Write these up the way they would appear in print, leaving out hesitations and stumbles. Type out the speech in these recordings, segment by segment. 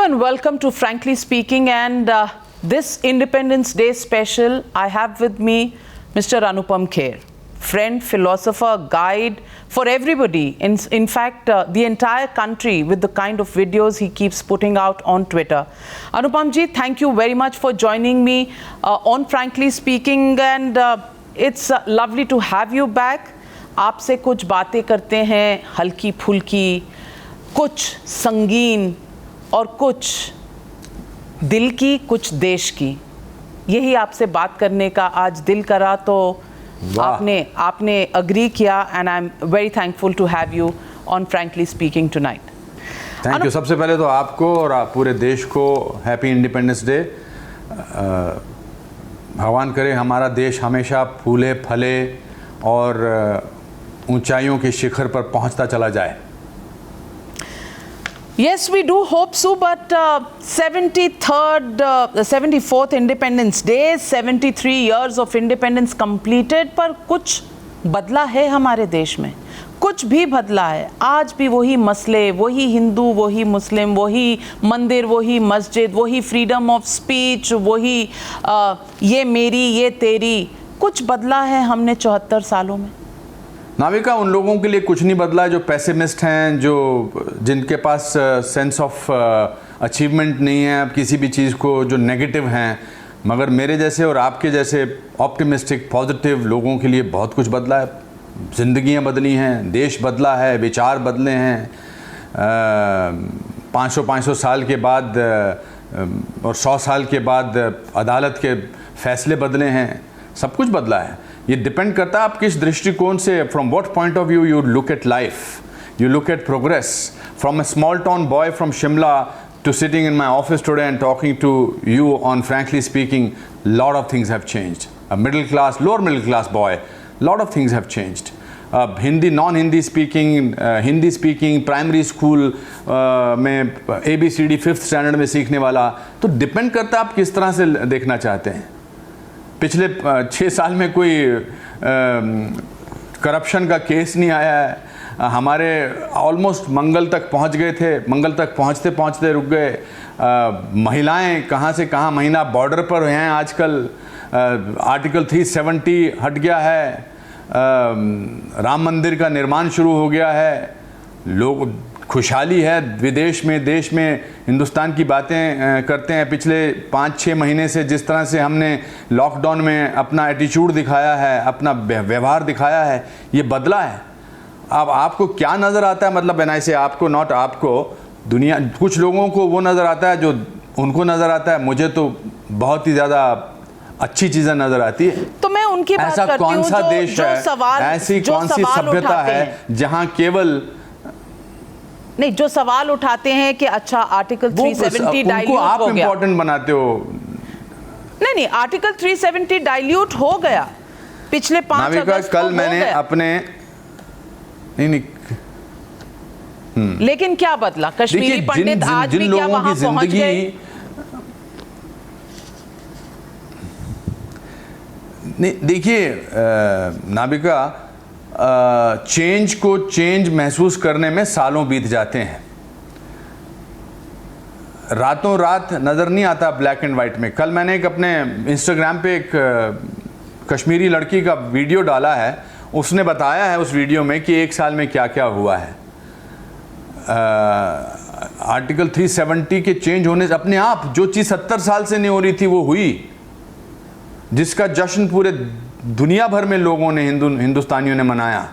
and welcome to Frankly Speaking, and this Independence Day special I have with me Mr. Anupam Kher, friend, philosopher, guide for everybody, in fact the entire country, with the kind of videos he keeps putting out on Twitter. Anupam ji, thank you very much for joining me on Frankly Speaking, and it's lovely to have you back. आपसे कुछ बातें करते हैं हल्की फुल्की, कुछ संगीन और कुछ दिल की, कुछ देश की। यही आपसे बात करने का आज दिल करा, तो आपने अग्री किया, and I am very thankful to have you on frankly speaking tonight. Thank you. सबसे पहले तो आपको और पूरे देश को हैप्पी इंडिपेंडेंस डे। भगवान करे हमारा देश हमेशा फूले फले और ऊंचाइयों के शिखर पर पहुंचता चला जाए। Yes, we do hope so, but 74th Independence Day, 73 years of independence completed, पर कुछ बदला है हमारे देश में, कुछ भी बदला है। आज भी वही मसले, वही हिंदू, वही मुस्लिम, वही मंदिर, वही मस्जिद, वही फ्रीडम ऑफ स्पीच, वही ये मेरी ये तेरी। कुछ बदला है हमने 74 सालों में? नाविका, उन लोगों के लिए कुछ नहीं बदला है जो पेसिमिस्ट हैं, जिनके पास सेंस ऑफ अचीवमेंट नहीं है अब किसी भी चीज़ को, जो नेगेटिव हैं। मगर मेरे जैसे और आपके जैसे ऑप्टिमिस्टिक पॉजिटिव लोगों के लिए बहुत कुछ बदला है। ज़िंदगियां बदली हैं, देश बदला है, विचार बदले हैं। 500 साल के बाद और 100 साल के बाद अदालत के फैसले बदले हैं, सब कुछ बदला है। ये डिपेंड करता है आप किस दृष्टिकोण से, from what point of view you look at life, you look at progress. From a small town boy from Shimla to sitting in my office today and talking to you on Frankly Speaking, lot of things have changed. A middle class, lower middle class boy, lot of things have changed. Hindi, non-Hindi speaking, Hindi speaking, primary school में ABCD 5th standard में सीखने वाला। तो depend करता है आप किस तरह से देखना चाहते हैं। पिछले 6 साल में कोई करप्शन का केस नहीं आया है। हमारे ऑलमोस्ट मंगल तक पहुंच गए थे, मंगल तक पहुंचते पहुंचते रुक गए। महिलाएं कहां से कहां, महिला बॉर्डर पर हैं आजकल। आर्टिकल 370 हट गया है। राम मंदिर का निर्माण शुरू हो गया है। लोग खुशहाली है विदेश में, देश में हिंदुस्तान की बातें करते हैं। पिछले 5-6 महीने से जिस तरह से हमने लॉकडाउन में अपना एटीट्यूड दिखाया है, अपना व्यवहार दिखाया है, ये बदला है। अब आपको क्या नज़र आता है, मतलब एनआई से आपको, नॉट आपको, दुनिया, कुछ लोगों को वो नज़र आता है जो उनको नज़र आता है। मुझे तो बहुत ही ज़्यादा अच्छी चीज़ें नज़र आती है। तो मैं उनकी बात ऐसा करती कौन सा देश है, ऐसी कौन सी सभ्यता है जहाँ केवल नहीं, जो सवाल उठाते हैं कि अच्छा आर्टिकल 370 डाइल्यूट आप हो गया, इम्पोर्टेंट बनाते हो। नहीं, आर्टिकल 370 डाइल्यूट हो गया पिछले 5 अगस्त को। कल मैंने अपने नहीं लेकिन क्या बदला? कश्मीरी पंडित आज भी क्या वहां पहुंच गए? नहीं, देखिए नाविका, चेंज को चेंज महसूस करने में सालों बीत जाते हैं। रातों रात नज़र नहीं आता ब्लैक एंड वाइट में। कल मैंने एक अपने इंस्टाग्राम पे एक कश्मीरी लड़की का वीडियो डाला है। उसने बताया है उस वीडियो में कि 1 साल में क्या क्या हुआ है। आर्टिकल 370 के चेंज होने से अपने आप जो चीज़ 70 साल से नहीं हो रही थी वो हुई, जिसका जश्न पूरे दुनिया भर में लोगों ने, हिंदुस्तानियों ने मनाया।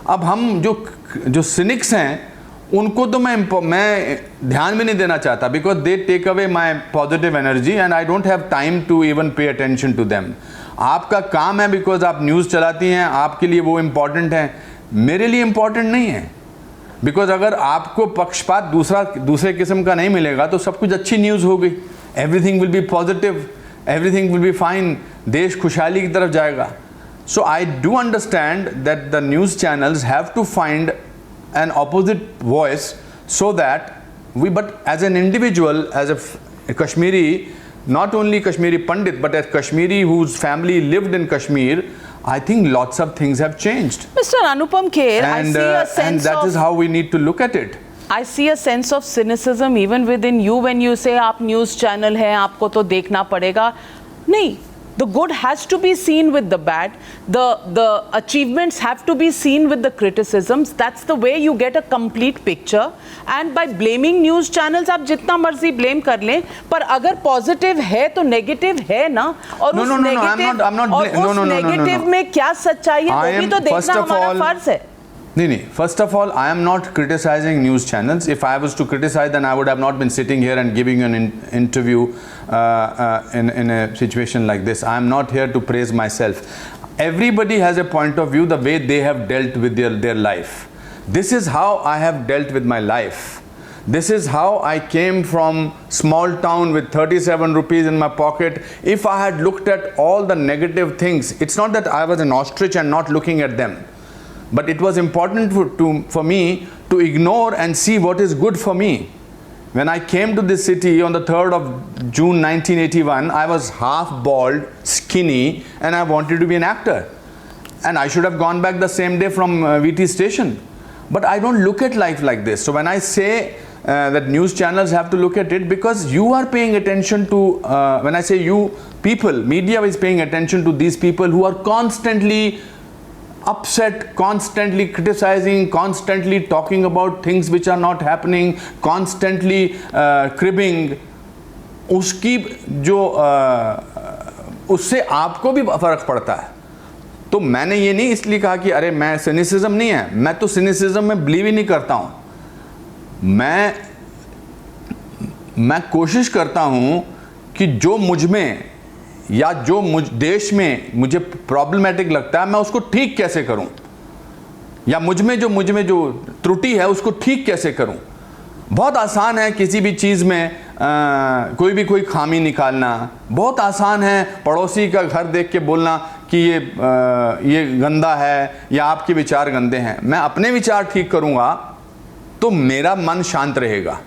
अब हम जो सिनिक्स हैं उनको तो मैं ध्यान भी नहीं देना चाहता, because they take away my positive energy and I don't have time to even pay attention to them. आपका काम है, बिकॉज आप न्यूज़ चलाती हैं, आपके लिए वो इम्पॉर्टेंट है, मेरे लिए इम्पॉर्टेंट नहीं है। बिकॉज अगर आपको पक्षपात दूसरे किस्म का नहीं मिलेगा तो सब कुछ अच्छी न्यूज़ होगी। Everything will be positive, everything will be fine, देश खुशहाली की तरफ जाएगा। So I do understand that the news channels have to find an opposite voice so that we, but as an individual, as a Kashmiri, not only Kashmiri Pandit, but as Kashmiri whose family lived in Kashmir, I think lots of things have changed. Mr. Anupam Kher, I see a sense and that of... is how we need to look at it. I see a sense of cynicism even within you when you say आप news channel हैं, आपको तो देखना पड़ेगा. नहीं, the good has to be seen with the bad. The achievements have to be seen with the criticisms. That's the way you get a complete picture. And by blaming news channels, आप जितना मर्जी blame कर लें, पर अगर positive है तो negative है ना. और उस negative में क्या सच्चाई है वो भी तो देखना हमारा फर्ज है. नहीं, first of all, I am not criticizing news channels. If I was to criticize, then I would have not been sitting here and giving you an interview in a situation like this. I am not here to praise myself. Everybody has a point of view, the way they have dealt with their life. This is how I have dealt with my life. This is how I came from small town with 37 rupees in my pocket. If I had looked at all the negative things, it's not that I was an ostrich and not looking at them. But it was important for me to ignore and see what is good for me. When I came to this city on the 3rd of June 1981, I was half bald, skinny, and I wanted to be an actor. And I should have gone back the same day from VT station. But I don't look at life like this. So when I say that news channels have to look at it, because you are paying attention to, when I say you, people, media is paying attention to these people who are constantly upset, constantly criticizing, constantly talking about things which are not happening, constantly cribbing. उसकी जो उससे आपको भी फर्क पड़ता है. तो मैंने ये नहीं इसलिए कहा कि अरे मैं सिनिसिज्म नहीं है, मैं तो सिनिसिज्म में बिलीव ही नहीं करता हूँ. मैं कोशिश करता हूँ कि जो मुझ में या जो देश में मुझे प्रॉब्लमैटिक लगता है मैं उसको ठीक कैसे करूं, या मुझ में जो त्रुटि है उसको ठीक कैसे करूं. बहुत आसान है किसी भी चीज़ में कोई खामी निकालना. बहुत आसान है पड़ोसी का घर देख के बोलना कि ये गंदा है या आपके विचार गंदे हैं. मैं अपने विचार ठीक करूंगा तो मेरा मन शांत रहेगा.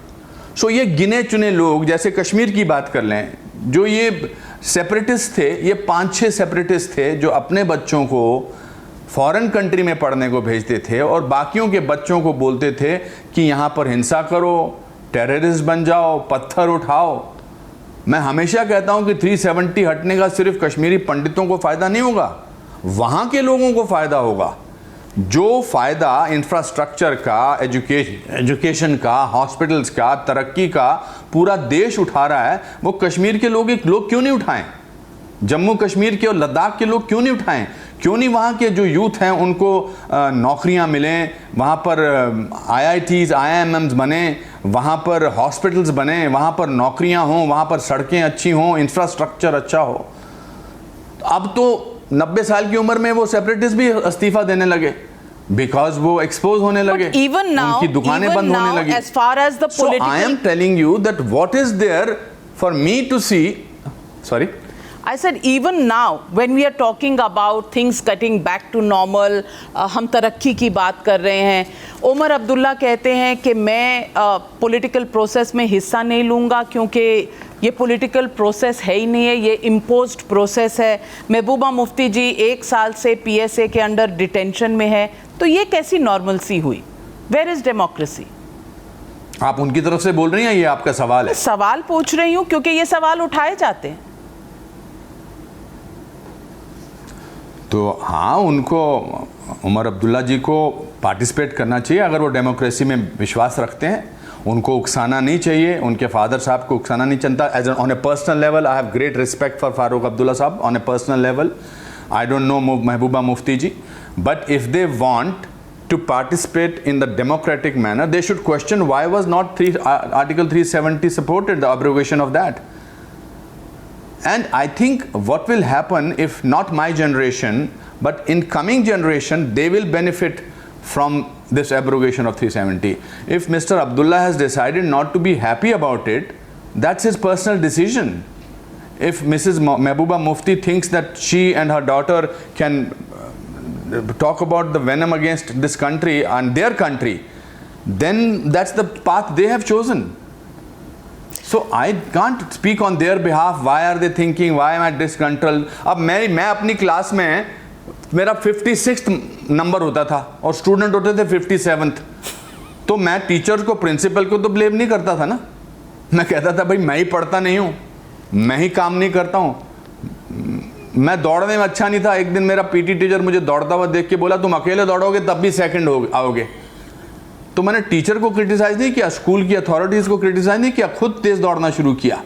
सो ये गिने चुने लोग, जैसे कश्मीर की बात कर लें, जो ये सेपरेटिस्ट थे, ये 5-6 सेपरेटिस्ट थे जो अपने बच्चों को फॉरेन कंट्री में पढ़ने को भेजते थे और बाकियों के बच्चों को बोलते थे कि यहाँ पर हिंसा करो, टेररिस्ट बन जाओ, पत्थर उठाओ. मैं हमेशा कहता हूँ कि 370 हटने का सिर्फ कश्मीरी पंडितों को फ़ायदा नहीं होगा, वहाँ के लोगों को फ़ायदा होगा. जो फ़ायदा इंफ्रास्ट्रक्चर का, एजुकेशन का, हॉस्पिटल्स का, तरक्की का पूरा देश उठा रहा है, वो कश्मीर के लोग क्यों नहीं उठाएं? जम्मू कश्मीर के और लद्दाख के लोग क्यों नहीं उठाएं? क्यों नहीं वहाँ के जो यूथ हैं उनको नौकरियाँ मिलें, वहाँ पर IITs, IIMs बने, वहाँ पर हॉस्पिटल्स बने, वहाँ पर नौकरियाँ हों, वहाँ पर सड़कें अच्छी हों, इंफ्रास्ट्रक्चर अच्छा हो. अब तो 90 साल की उम्र में वो सेपरेटिस्ट भी इस्तीफा देने लगे, बिकॉज वो एक्सपोज होने लगे, उनकी दुकानें बंद होने लगी. As far as the political, so I am telling you that what is there for me to see. Sorry, I said even now when we are talking about things getting back to normal, हम तरक्की की बात कर रहे हैं. उमर अब्दुल्ला कहते हैं कि मैं पॉलिटिकल प्रोसेस में हिस्सा नहीं लूँगा क्योंकि ये पॉलिटिकल प्रोसेस है ही नहीं है, ये इम्पोज्ड प्रोसेस है. महबूबा मुफ्ती जी 1 साल से PSA के अंडर डिटेंशन में है. तो ये कैसी नॉर्मलसी हुई? Where is democracy? आप उनकी तरफ से बोल रही हैं, ये आपका सवाल है? सवाल पूछ रही हूँ क्योंकि ये सवाल उठाए जाते हैं. तो हाँ, उनको, उमर अब्दुल्ला जी को पार्टिसिपेट करना चाहिए अगर वो डेमोक्रेसी में विश्वास रखते हैं. उनको उकसाना नहीं चाहिए, उनके फादर साहब को उकसाना नहीं चलता. As on a personal level I have great respect for Farooq Abdullah sahab on a personal level. I don't know Mehbooba Mufti ji, but if they want to participate in the democratic manner, they should question why was not Article 370 supported, the abrogation of that. And I think what will happen, if not my generation, but in coming generation, they will benefit from this abrogation of 370. If Mr. Abdullah has decided not to be happy about it, that's his personal decision. If Mrs. Mehbooba Mufti thinks that she and her daughter can talk about the venom against this country and their country, then that's the path they have chosen. So I can't speak on their behalf. Why are they thinking? Why am I disgruntled? अब मैं अपनी class में मेरा 56th number होता था और student होते थे 57th. तो मैं टीचर को, प्रिंसिपल को तो ब्लेम नहीं करता था ना। मैं कहता था भाई मैं ही पढ़ता नहीं हूँ, मैं ही काम नहीं करता हूँ, मैं दौड़ने में अच्छा नहीं था। एक दिन मेरा पीटी टीचर मुझे दौड़ता हुआ देख के बोला तुम अकेले दौड़ोगे तब भी सेकंड आओगे। तो मैंने टीचर को क्रिटिसाइज नहीं किया, स्कूल की अथॉरिटीज को क्रिटिसाइज नहीं किया, खुद तेज दौड़ना शुरू किया।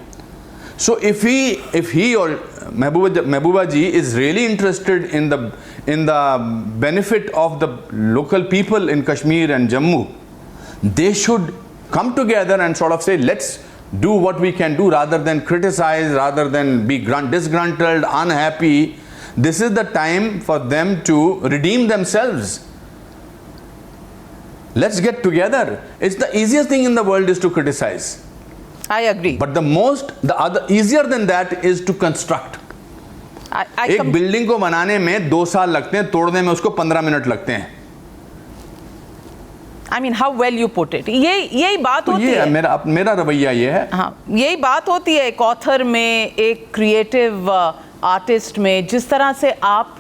सो इफ ही और Mehbooba ji is really interested in the benefit of the local people in Kashmir and Jammu, they should come together and sort of say let's do what we can do rather than criticize, rather than be disgruntled, unhappy. This is the time for them to redeem themselves. Let's get together. It's the easiest thing in the world is to criticize, I agree. but the other easier than that is to construct. एक building को बनाने में 2 साल लगते हैं, तोड़ने में उसको 15 मिनट लगते हैं। I mean, how well you put it. यही बात तो होती ये है। मेरा रवैया ये है। हाँ, यही बात होती है एक ऑथर में, एक क्रिएटिव आर्टिस्ट में, जिस तरह से आप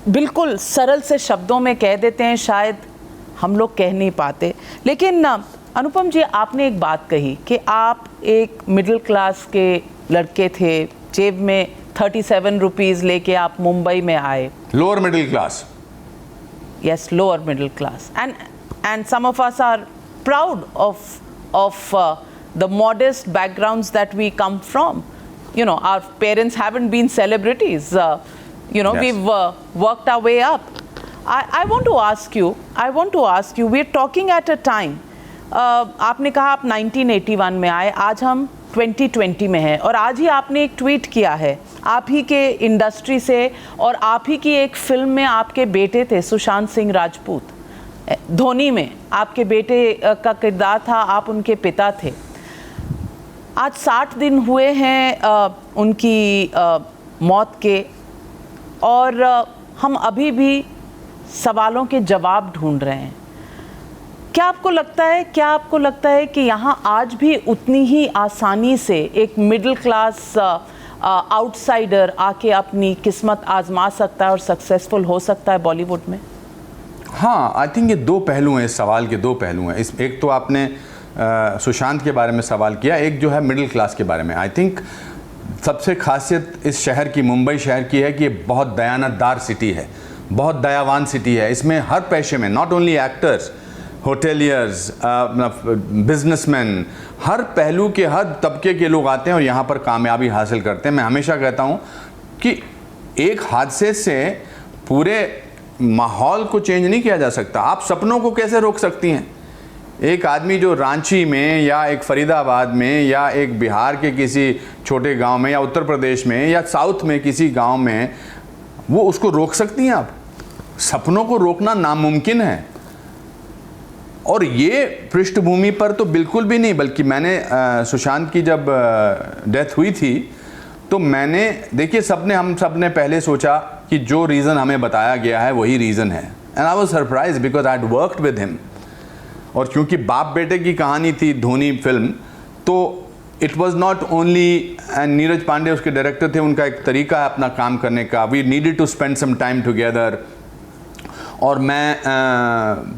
बिल्कुल सरल से शब्दों में कह देते हैं, शायद हम लोग कह नहीं पाते। लेकिन अनुपम जी, आपने एक बात कही कि आप एक मिडिल क्लास के लड़के थे, जेब में 37 रुपीज़ लेके आप मुंबई में आए। Lower middle class. Yes, lower middle class, and some of us are proud of the modest backgrounds that we come from. You know, our parents haven't been celebrities. Yes. We've worked our way up. I want to ask you, we're talking at a time. आपने कहा आप 1981 में आए, आज हम 2020 में हैं, और आज ही आपने एक ट्वीट किया है आप ही के इंडस्ट्री से, और आप ही की एक फिल्म में आपके बेटे थे सुशांत सिंह राजपूत, धोनी में आपके बेटे का किरदार था, आप उनके पिता थे। आज 60 दिन हुए हैं उनकी मौत के, और हम अभी भी सवालों के जवाब ढूंढ रहे हैं। क्या आपको लगता है कि यहाँ आज भी उतनी ही आसानी से एक मिडिल क्लास आउटसाइडर आके अपनी किस्मत आजमा सकता है और सक्सेसफुल हो सकता है बॉलीवुड में? हाँ, आई थिंक ये 2 पहलू हैं, इस सवाल के 2 पहलू हैं। एक तो आपने सुशांत के बारे में सवाल किया, एक जो है मिडिल क्लास के बारे में। आई थिंक सबसे खासियत इस शहर की, मुंबई शहर की है कि ये बहुत दयानतदार सिटी है, बहुत दयावान सिटी है। इसमें हर पेशे में, not only actors, hoteliers, businessman, हर पहलू के, हर तबके के लोग आते हैं और यहाँ पर कामयाबी हासिल करते हैं। मैं हमेशा कहता हूँ कि एक हादसे से पूरे माहौल को चेंज नहीं किया जा सकता। आप सपनों को कैसे रोक सकती हैं? एक आदमी जो रांची में या एक फरीदाबाद में या एक बिहार के किसी छोटे गांव में या उत्तर प्रदेश में या साउथ में किसी गांव में, वो उसको रोक सकती हैं आप? सपनों को रोकना नामुमकिन है। और ये पृष्ठभूमि पर तो बिल्कुल भी नहीं, बल्कि मैंने सुशांत की जब डेथ हुई थी तो मैंने, देखिए हम सब ने पहले सोचा कि जो रीज़न हमें बताया गया है वही रीज़न है, and I was surprise because I had worked with him. और क्योंकि बाप बेटे की कहानी थी धोनी फिल्म, तो it was not only, and Neeraj Pandey उसके डायरेक्टर थे, उनका एक तरीका है अपना काम करने का, we needed to spend some time together. और मैं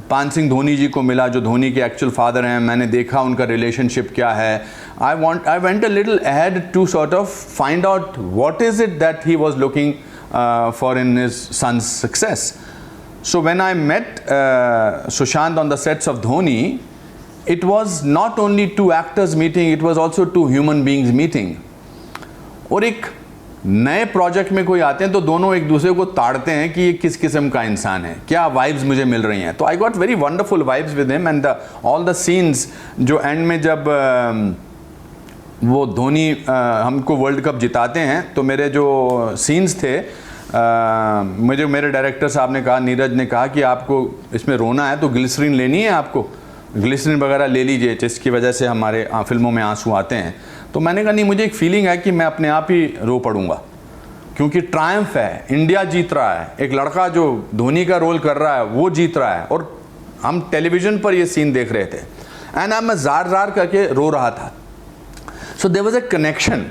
पान सिंह धोनी जी को मिला जो धोनी के एक्चुअल फादर हैं, मैंने देखा उनका रिलेशनशिप क्या है। I went a little ahead to sort of find out what is it that he was looking for in his son's success. So when I met Sushant on the sets of Dhoni, it was not only 2 actors meeting, it was also 2 human beings meeting. और एक नए project में कोई आते हैं तो दोनों एक दूसरे को ताड़ते हैं कि ये किस किस्म का इंसान है, क्या वाइब्स मुझे मिल रही हैं। तो I got very wonderful vibes with him, and all the scenes जो एंड में जब वो धोनी हमको वर्ल्ड कप जिताते हैं, तो मेरे जो सीन्स थे, मुझे मेरे डायरेक्टर साहब ने कहा, नीरज ने कहा कि आपको इसमें रोना है तो ग्लिसरीन लेनी है, आपको ग्लिसरीन वगैरह ले लीजिए जिसकी वजह से हमारे फिल्मों में आंसू आते हैं। तो मैंने कहा नहीं, मुझे एक फीलिंग है कि मैं अपने आप ही रो पड़ूंगा, क्योंकि ट्रायम्फ है, इंडिया जीत रहा है, एक लड़का जो धोनी का रोल कर रहा है वो जीत रहा है, और हम टेलीविज़न पर ये सीन देख रहे थे, एंड मैं जार करके रो रहा था। So there was a connection.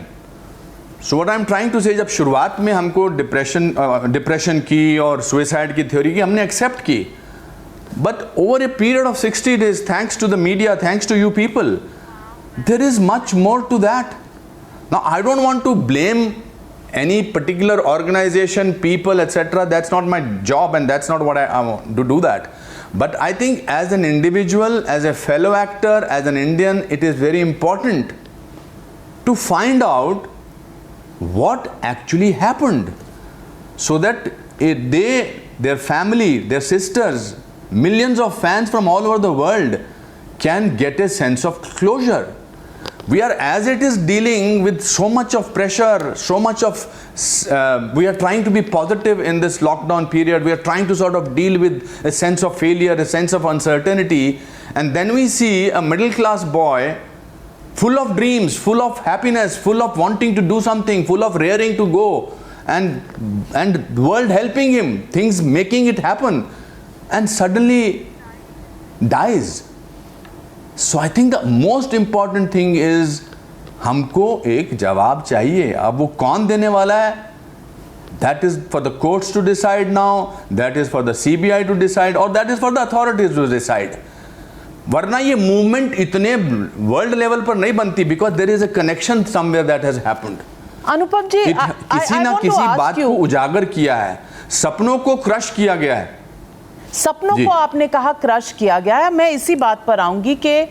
So what I am trying to say, जब शुरुआत में हमको डिप्रेशन की और सुसाइड की थ्योरी की हमने एक्सेप्ट की, But over a period of 60 days, thanks to the media, thanks to you people, there is much more to that. Now, I don't want to blame any particular organization, people, etc. That's not my job, and that's not what I want to do that. But I think as an individual, as a fellow actor, as an Indian, it is very important to find out what actually happened, so that their family, their sisters, millions of fans from all over the world can get a sense of closure. We are, as it is, dealing with so much of pressure, so much of, we are trying to be positive in this lockdown period. We are trying to sort of deal with a sense of failure, a sense of uncertainty. And then we see a middle class boy full of dreams, full of happiness, full of wanting to do something, full of raring to go, and the world helping him, things making it happen, and suddenly dies. So I think the most important thing is हमको एक जवाब चाहिए. अब वो कौन देने वाला है? That is for the courts to decide now, that is for the CBI to decide, or that is for the authorities to decide. वरना ये मूवमेंट इतने वर्ल्ड लेवल पर नहीं बनती, because there is a connection somewhere that has happened. अनुपम जी, किसी ना किसी बात को उजागर किया है, सपनों को क्रश किया गया है. सपनों को आपने कहा क्रश किया गया है. मैं इसी बात पर आऊंगी कि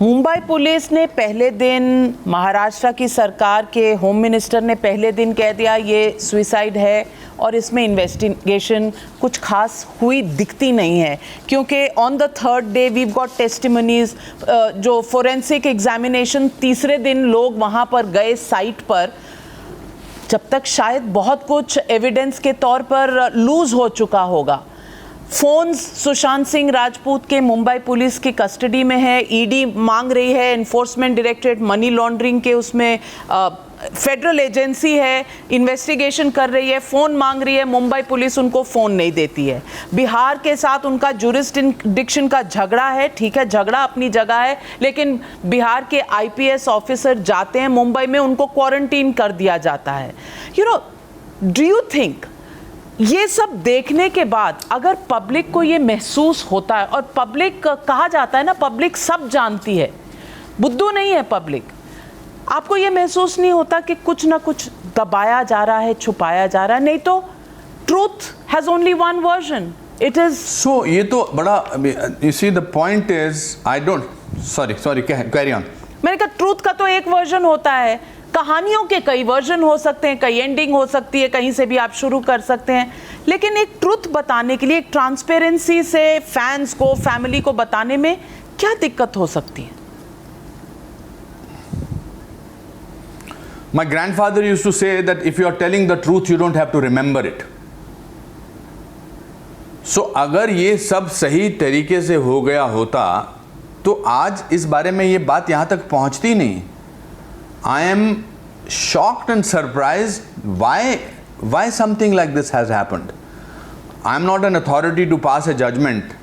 मुंबई पुलिस ने पहले दिन, महाराष्ट्र की सरकार के होम मिनिस्टर ने पहले दिन कह दिया ये सुसाइड है, और इसमें इन्वेस्टिगेशन कुछ खास हुई दिखती नहीं है, क्योंकि on the third day we got testimonies, जो फोरेंसिक एग्जामिनेशन तीसरे दिन लोग वहाँ पर गए साइट पर, जब तक शायद बहुत कुछ एविडेंस के तौर पर लूज हो चुका होगा. फोन्स सुशांत सिंह राजपूत के मुंबई पुलिस की कस्टडी में है. ईडी मांग रही है, एनफोर्समेंट डायरेक्टरेट मनी लॉन्ड्रिंग के उसमें फेडरल एजेंसी है, इन्वेस्टिगेशन कर रही है, फ़ोन मांग रही है, मुंबई पुलिस उनको फ़ोन नहीं देती है. बिहार के साथ उनका जुरिस्डिक्शन का झगड़ा है, ठीक है, झगड़ा अपनी जगह है, लेकिन बिहार के आईपीएस ऑफिसर जाते हैं मुंबई में, उनको क्वारंटीन कर दिया जाता है. डू यू थिंक ये सब देखने के बाद अगर पब्लिक को ये महसूस होता है, और पब्लिक कहा जाता है ना, पब्लिक सब जानती है, बुद्धू नहीं है पब्लिक, आपको ये महसूस नहीं होता कि कुछ ना कुछ दबाया जा रहा है, छुपाया जा रहा है? नहीं तो truth has only one version, it is. So ये तो बड़ा, you see the point is, I don't, sorry carry on. मैंने कहा ट्रूथ का तो एक वर्जन होता है, कहानियों के कई वर्जन हो सकते हैं, कई एंडिंग हो सकती है, कहीं से भी आप शुरू कर सकते हैं, लेकिन एक ट्रूथ बताने के लिए, एक ट्रांसपेरेंसी से फैंस को, फैमिली को बताने में क्या दिक्कत हो सकती है? My grandfather used to say that if you are telling the truth, you don't have to remember it. So अगर ये सब सही तरीके से हो गया होता तो आज इस बारे में ये बात यहाँ तक पहुँचती नहीं. I am shocked and surprised why something like this has happened. I am not an authority to pass a judgment.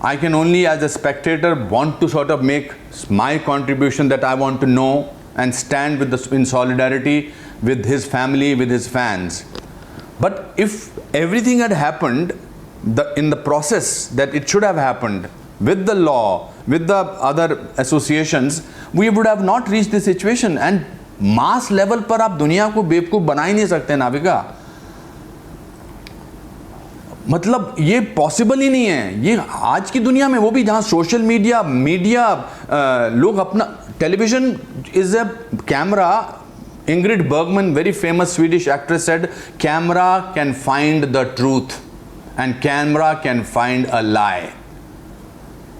I can only, as a spectator, want to sort of make my contribution that I want to know and stand in solidarity with his family, with his fans. But if everything had happened in the process that it should have happened, with the law, with the other associations, we would have not reached this situation. And mass level पर आप दुनिया को बेवकूफ बना ही नहीं सकते नाविका. मतलब ये पॉसिबल ही नहीं है ये आज की दुनिया में, वो भी जहाँ सोशल मीडिया लोग अपना, television is a camera. Ingrid Bergman, very famous Swedish actress, said camera can find the truth and camera can find a lie.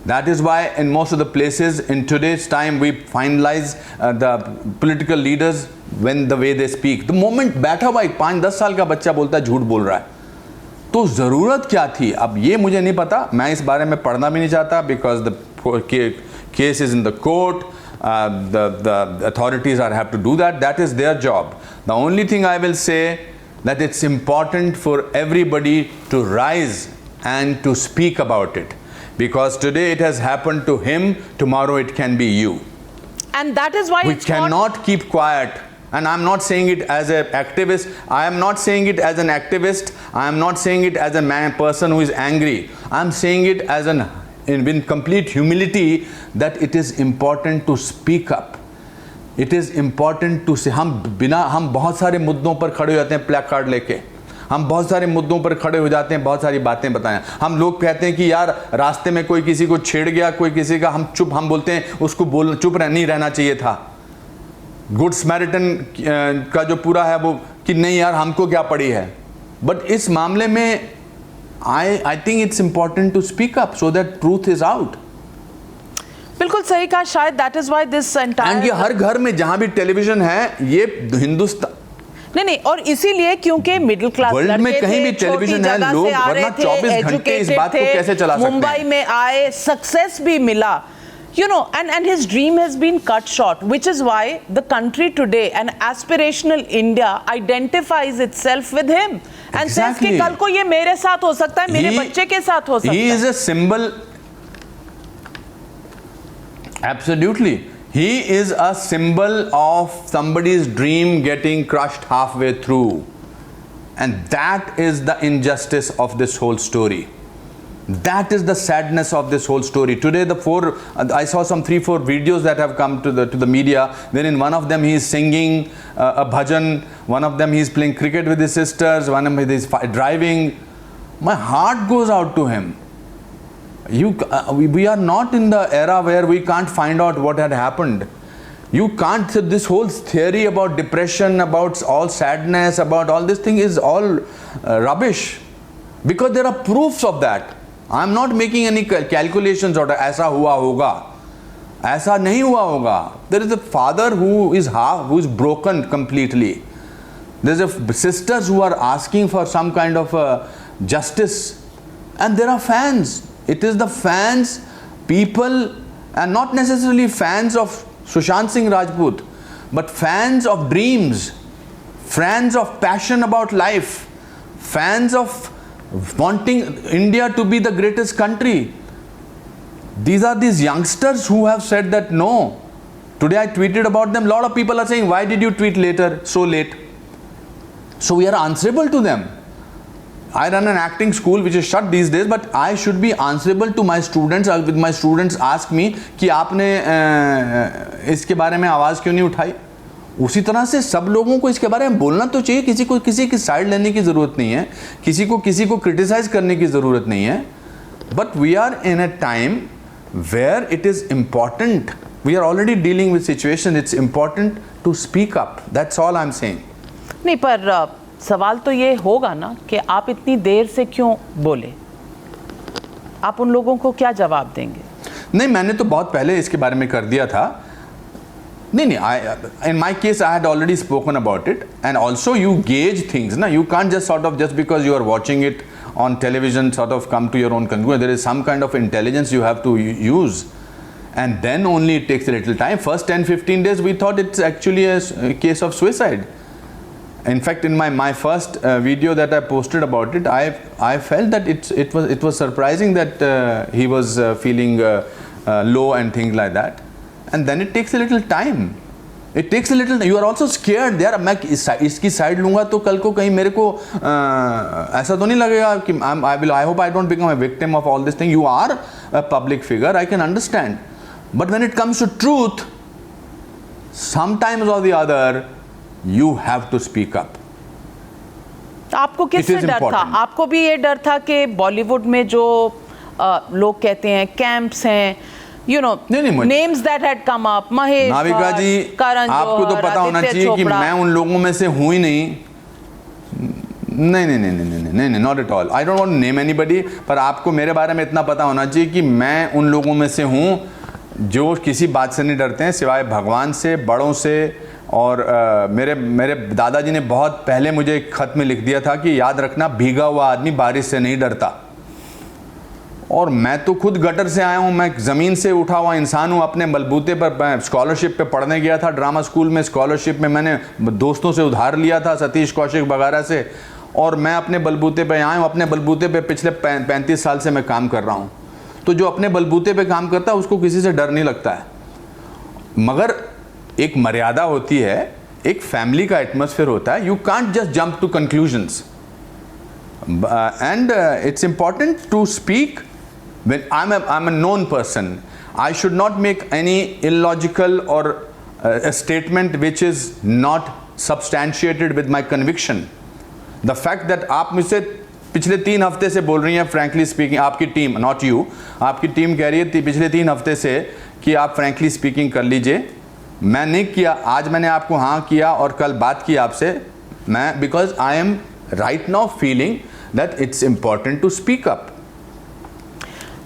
That is why in most of the places in today's time we finalize the political leaders when the way they speak. The moment बैठा हुआ एक 5-10 साल का बच्चा बोलता है झूठ बोल रहा है, तो ज़रूरत क्या थी? अब ये मुझे नहीं पता, मैं इस बारे में पढ़ना भी नहीं चाहता, because the case is in the court. The authorities have to do that. That is their job. The only thing I will say that it's important for everybody to rise and to speak about it, because today it has happened to him, tomorrow it can be you. And that is why we cannot keep quiet And I'm not saying it as an activist. I am not saying it as an activist. I am not saying it as a person who is angry. I'm saying it as in complete humility that it is important to speak up. It is important to say. हम बहुत सारे मुद्दों पर खड़े हो जाते हैं plaque card लेके, हम बहुत सारे मुद्दों पर खड़े हो जाते हैं, बहुत सारी बातें बताएं। हम लोग कहते हैं कि यार रास्ते में कोई किसी को छेड़ गया, कोई किसी का, हम बोलते हैं उसको चुप नहीं रहना चाहिए था। गुड समैरिटन का जो पूरा है वो कि नहीं यार हमको क्या पड़ी है। बट इस मामले में I think it's important to speak up so that truth is out. बिल्कुल सही कहा, शायद that is why this entire, and ये हर घर में जहां भी टेलीविजन है, ये हिंदुस्तान नहीं, और इसीलिए क्योंकि मिडिल क्लास वर्ल्ड में कहीं भी टेलीविजन है, लोग वरना 24 घंटे इस बात को कैसे चला सकते हैं। मुंबई में आए, सक्सेस भी मिला, you know, and his dream has been cut short, which is why the country today, an aspirational India, identifies itself with him and says कि कल को ये मेरे साथ हो सकता है, मेरे बच्चे के साथ हो सकता है। He is a symbol. Absolutely. He is a symbol of somebody's dream getting crushed halfway through. And that is the injustice of this whole story. That is the sadness of this whole story. Today I saw some 3-4 videos that have come to the media, wherein one of them he is singing a bhajan, one of them he is playing cricket with his sisters, one of them he is driving. My heart goes out to him. We are not in the era where we can't find out what had happened. You can't. This whole theory about depression, about all sadness, about all this thing is all rubbish, because there are proofs of that. I am not making any calculations or ऐसा हुआ होगा, ऐसा नहीं हुआ होगा. There is a father who is broken completely. There is sisters who are asking for some kind of justice, and there are fans. It is the fans, people, and not necessarily fans of Sushant Singh Rajput, but fans of dreams, fans of passion about life, fans of wanting India to be the greatest country. These are these youngsters who have said that no. Today I tweeted about them. A lot of people are saying, why did you tweet so late? So we are answerable to them. I run an acting school which is shut these days, but I should be answerable to my students. With my students ask me कि आपने इसके बारे में आवाज़ क्यों नहीं उठाई? उसी तरह से सब लोगों को इसके बारे में बोलना तो चाहिए. किसी को किसी की साइड लेने की ज़रूरत नहीं है, किसी को क्रिटिसाइज करने की ज़रूरत नहीं है. But we are in a time where it is important. We are already dealing with situation. It's important to speak up. That's all I am saying. नहीं, पर सवाल तो ये होगा ना कि आप इतनी देर से क्यों बोले? आप उन लोगों को क्या जवाब देंगे? नहीं, मैंने तो बहुत पहले इसके बारे में कर दिया था. नहीं, in my case I had already spoken about it. And also you gauge things, na? You can't just sort of, just because you are watching it on television, sort of come to your own conclusion. There is some kind of intelligence you have to use, and then only it takes a little time. First 10-15 days we thought it's actually a case of suicide. In fact, in my first video that I posted about it, I felt that it was surprising that he was feeling low and things like that. And then it takes a little time. It takes a little. You are also scared. यार मैं इसकी side लूँगा तो कल को कहीं मेरे को ऐसा तो नहीं लगेगा कि I hope I don't become a victim of all this thing. You are a public figure. I can understand. But when it comes to truth, sometimes or the other, you have to speak up. आपको किससे डर था? आपको भी ये डर था कि बॉलीवुड में जो लोग कहते हैं कैंप्स हैं, you know, names that had come up, Mahesh, Navika जी, आपको तो पता होना चाहिए कि मैं उन लोगों में से हूँ ही नहीं. नहीं, not at all. I don't want to name anybody, पर आपको मेरे बारे में इतना पता होना चाहिए कि मैं उन लोगों में से हूँ जो किसी बात से नहीं डरते हैं सिवाय भगवान से, बड़ों से. और मेरे दादाजी ने बहुत पहले मुझे एक खत में लिख दिया था कि याद रखना, भीगा हुआ आदमी बारिश से नहीं डरता. और मैं तो खुद गटर से आया हूँ, मैं ज़मीन से उठा हुआ इंसान हूँ. अपने बलबूते पर मैं स्कॉलरशिप पे पढ़ने गया था ड्रामा स्कूल में. स्कॉलरशिप में मैंने दोस्तों से उधार लिया था, सतीश कौशिक वगैरह से, और मैं अपने बलबूते पे आया हूँ. अपने बलबूते पे पिछले 35 साल से मैं काम कर रहा हूँ. तो जो अपने बलबूते पे काम करता है उसको किसी से डर नहीं लगता है. मगर एक मर्यादा होती है एक फैमिली का एटमॉस्फेयर होता है. You can't just jump to conclusions. And it's important to speak when I'm a known person. I should not make any illogical or a statement which is not substantiated with my conviction. The fact that आप मुझसे पिछले 3 हफ्ते से बोल रही हैं, frankly speaking, आपकी team, not you, आपकी टीम कह रही है पिछले 3 हफ्ते से कि आप frankly speaking कर लीजिए. मैं नहीं किया, आज मैंने आपको हाँ किया और कल बात की आपसे. मैं because I am right now feeling that it's important to speak up.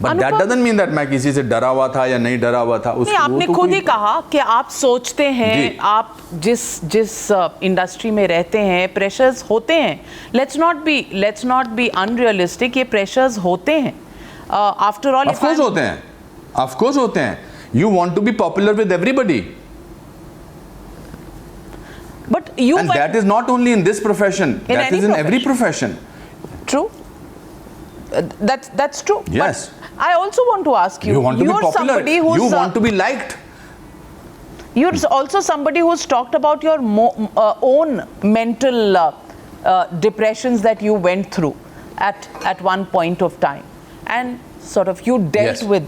But that doesn't mean that मैं किसी से डरा हुआ था या नहीं डरा हुआ था. नहीं, आपने खुद ही कहा कि आप सोचते हैं, आप जिस इंडस्ट्री में रहते हैं प्रेशर्स होते हैं. Let's not be unrealistic. ये प्रेशर्स होते हैं. आफ्टर ऑल ऑफ कोर्स होते हैं, ऑफ कोर्स होते हैं. You want to be popular with everybody. But you and that is not only in this profession, that is in every profession. True. That's true. Yes. But I also want to ask you. You want to be popular. You want to be liked. You're also somebody who's talked about your own mental depressions that you went through at one point of time, and sort of you dealt with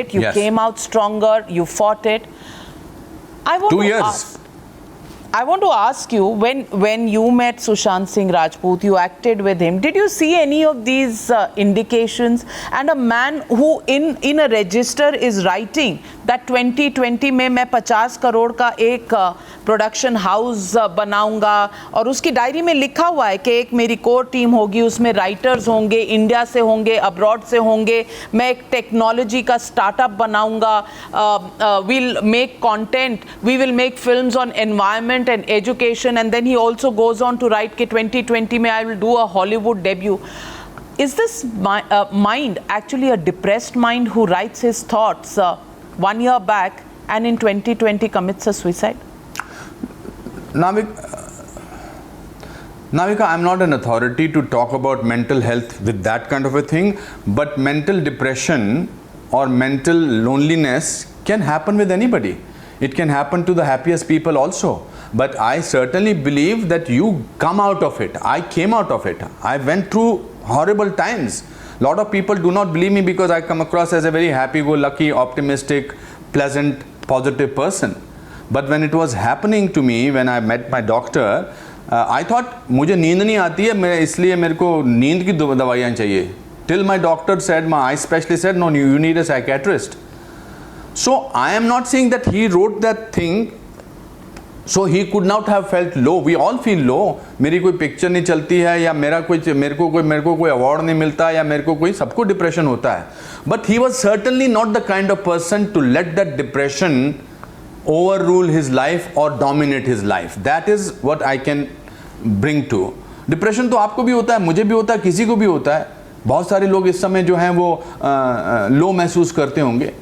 it. You came out stronger. You fought it. I want 2 to years. I want to ask you, when you met Sushant Singh Rajput, you acted with him. Did you see any of these indications? And a man who in a register is writing that 2020 में मैं 50 करोड़ का एक production house बनाऊंगा, और उसकी diary में लिखा हुआ है कि एक मेरी कोर टीम होगी, उसमें राइटर्स होंगे, इंडिया से होंगे, अब्रॉड से होंगे, मैं एक टेक्नोलॉजी का स्टार्टअप बनाऊंगा, we'll make content, we will make films on environment and education, and then he also goes on to write कि 2020 में I will do a Hollywood debut. Is this mind actually a depressed mind who writes his thoughts 1 year back and in 2020 commits a suicide? Navika, I'm not an authority to talk about mental health with that kind of a thing, but mental depression or mental loneliness can happen with anybody. It can happen to the happiest people also. But I certainly believe that you come out of it. I came out of it. I went through horrible times. A lot of people do not believe me because I come across as a very happy-go-lucky, optimistic, pleasant, positive person. But when it was happening to me, when I met my doctor, I thought मुझे नींद नहीं आती है, मैं इसलिए मेरे को नींद की दवाइयाँ चाहिए. Till my doctor said, my eye specialist said, no, you need a psychiatrist. So I am not saying that he wrote that thing so he could not have felt low. We all feel low. मेरी कोई picture नहीं चलती है, या मेरे को कोई award नहीं मिलता, या मेरे को कोई, सबको डिप्रेशन होता है. But he was certainly not the kind of person to let that depression overrule his life or dominate his life. That is what I can bring to. Depression तो आपको भी होता है, मुझे भी होता है, किसी को भी होता है. बहुत सारे लोग इस समय जो हैं वो लो महसूस करते होंगे.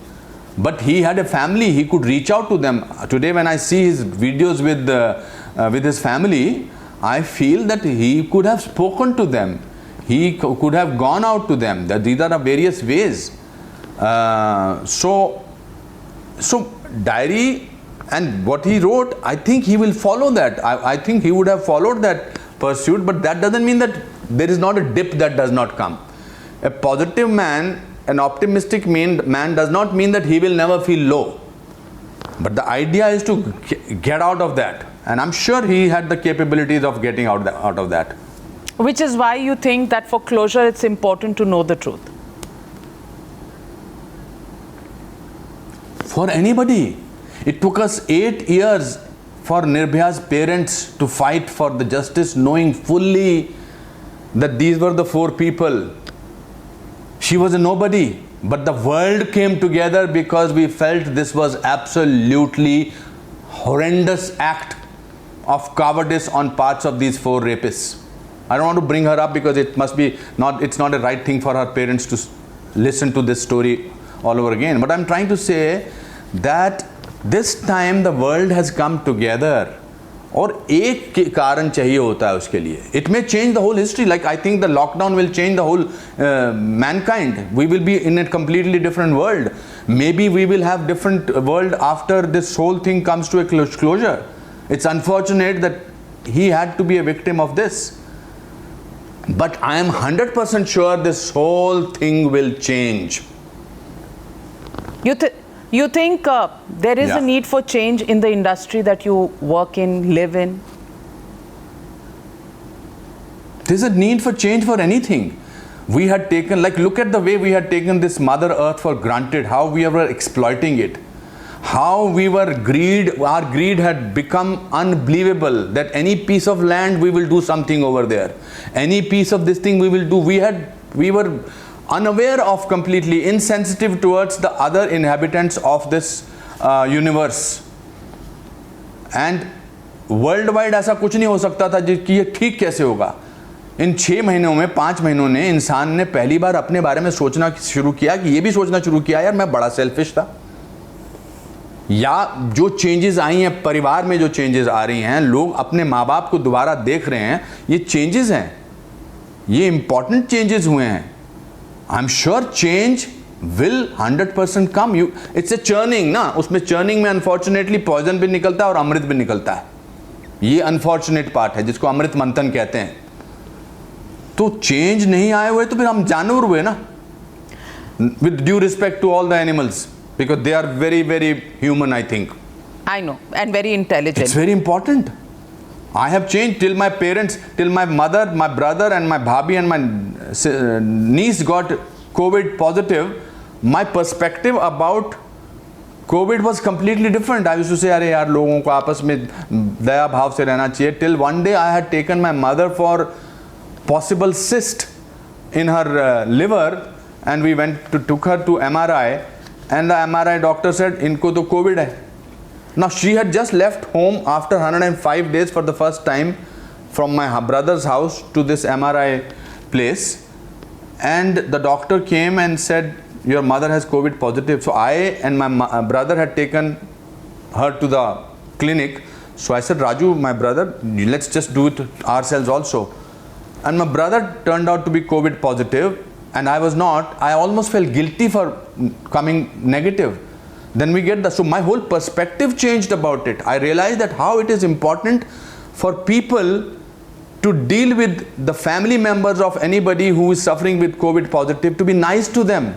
But he had a family, he could reach out to them. Today when I see his videos with his family, I feel that he could have spoken to them. He could have gone out to them. That these are various ways. So diary and what he wrote, I think he will follow that. I think he would have followed that pursuit, but that doesn't mean that there is not a dip that does not come. A positive man, an optimistic man does not mean that he will never feel low. But the idea is to get out of that. And I'm sure he had the capabilities of getting out of that. Which is why you think that for closure it's important to know the truth. For anybody. It took us 8 years for Nirbhaya's parents to fight for the justice, knowing fully that these were the 4 people. She was a nobody, but the world came together because we felt this was absolutely horrendous act of cowardice on parts of these 4 rapists. I don't want to bring her up because it's not a right thing for her parents to listen to this story all over again. But I'm trying to say that this time the world has come together. और एक कारण चाहिए होता है उसके लिए. It may change the whole history. Like I think the lockdown will change the whole mankind. We will be in a completely different world. Maybe we will have different world after this whole thing comes to a closure. It's unfortunate that he had to be a victim of this. But I am 100% sure this whole thing will change. You think there is Yeah. a need for change in the industry that you work in, live in? There's a need for change for anything. We had taken, like, look at the way we had taken this Mother Earth for granted, how we were exploiting it, how we were our greed had become unbelievable, that any piece of land we will do something over there. Any piece of this thing we will do. We were unaware of, completely insensitive towards the other inhabitants of this universe. And world ऐसा कुछ नहीं हो सकता था कि ये ठीक कैसे होगा. इन 6 महीनों में 5 महीनों ने इंसान ने पहली बार अपने बारे में सोचना शुरू किया, कि ये भी सोचना शुरू किया यार मैं बड़ा सेल्फिश था. या जो चेंजेस आई हैं परिवार में, जो चेंजेस आ रही हैं, लोग अपने माँ बाप को दोबारा देख रहे हैं, ये चेंजेस हैं, ये इंपॉर्टेंट चेंजेस हुए हैं. I am sure change will 100% come. It's a churning ना, उसमें चर्निंग में अनफॉर्चुनेटली पॉइजन भी निकलता है और अमृत भी निकलता है. ये अनफॉर्चुनेट पार्ट है जिसको अमृत मंथन कहते हैं. तो चेंज नहीं आए हुए तो फिर हम जानवर हुए ना. With due respect to all the animals, because they are very, very human, I think. I know, and very intelligent. It's very important. I have changed till my parents, till my mother, my brother and my bhabhi and my niece got COVID positive. My perspective about COVID was completely different. I used to say, अरे यार लोगों को आपस में दया भाव से रहना चाहिए. Till one day I had taken my mother for possible cyst in her liver, and we took her to MRI. And the MRI doctor said, इनको तो COVID है. Now she had just left home after 105 days for the first time from my brother's house to this MRI place, and the doctor came and said, your mother has COVID positive. So I and my brother had taken her to the clinic. So I said, Raju, my brother, let's just do it ourselves also. And my brother turned out to be COVID positive, and I was not. I almost felt guilty for coming negative. Then we get so my whole perspective changed about it. I realized that how it is important for people to deal with the family members of anybody who is suffering with COVID positive, to be nice to them,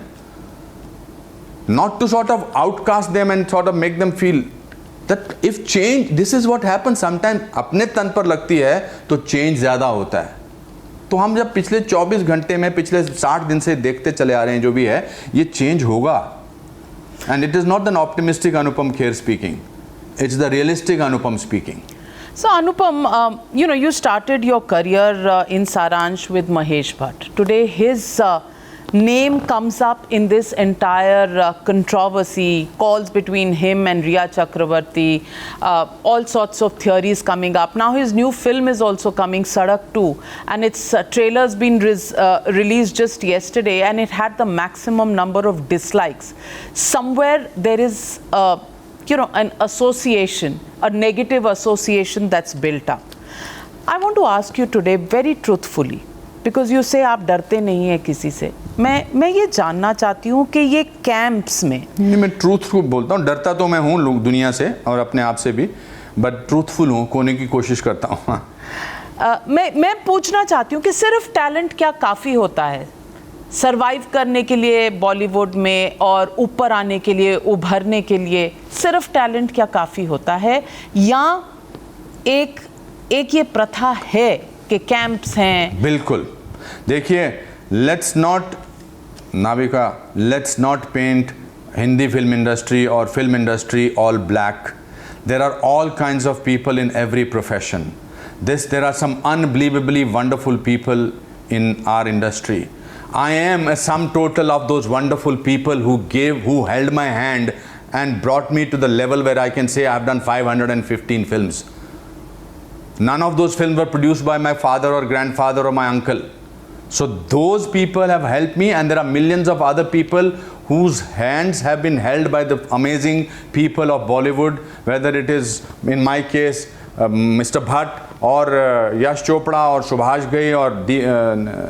not to sort of outcast them and sort of make them feel that if change, this is what happens sometimes, अपने तन पर लगती है तो change ज़्यादा होता है. तो हम जब पिछले 24 घंटे में, पिछले 60 दिन से देखते चले आ रहे हैं, जो भी है ये चेंज होगा. And it is not an optimistic Anupam Kher speaking, it's the realistic Anupam speaking. So Anupam, you started your career in Saransh with Mahesh Bhatt. Today his name comes up in this entire controversy, calls between him and Riya Chakravarti, all sorts of theories coming up. Now his new film is also coming, Sadak 2, and its trailer's been released just yesterday, and it had the maximum number of dislikes. Somewhere there is an association, a negative association that's built up. I want to ask you today very truthfully, because you say आप डरते नहीं हैं किसी से. मैं ये जानना चाहती हूँ कि ये कैंप्स में, मैं ट्रूथफुल बोलता हूँ. डरता तो मैं हूँ लोग दुनिया से और अपने आप से भी, बट ट्रूथफुल हूँ, होने की कोशिश करता हूँ. मैं पूछना चाहती हूँ कि सिर्फ टैलेंट क्या काफ़ी होता है सरवाइव करने के लिए बॉलीवुड में, और ऊपर आने के लिए, उभरने के लिए? सिर्फ टैलेंट क्या काफ़ी होता है, या एक ये प्रथा है कि कैंप्स हैं? बिल्कुल. देखिए, let's not paint Hindi film industry और film industry all black. There are all kinds of people in every profession. There are some unbelievably wonderful people in our industry. I am a sum total of those wonderful people who held my hand and brought me to the level where I can say I have done 515 films. None of those films were produced by my father or grandfather or my uncle. So those people have helped me, and there are millions of other people whose hands have been held by the amazing people of Bollywood, whether it is, in my case, Mr. Bhatt और यश चोपड़ा और सुभाष घई और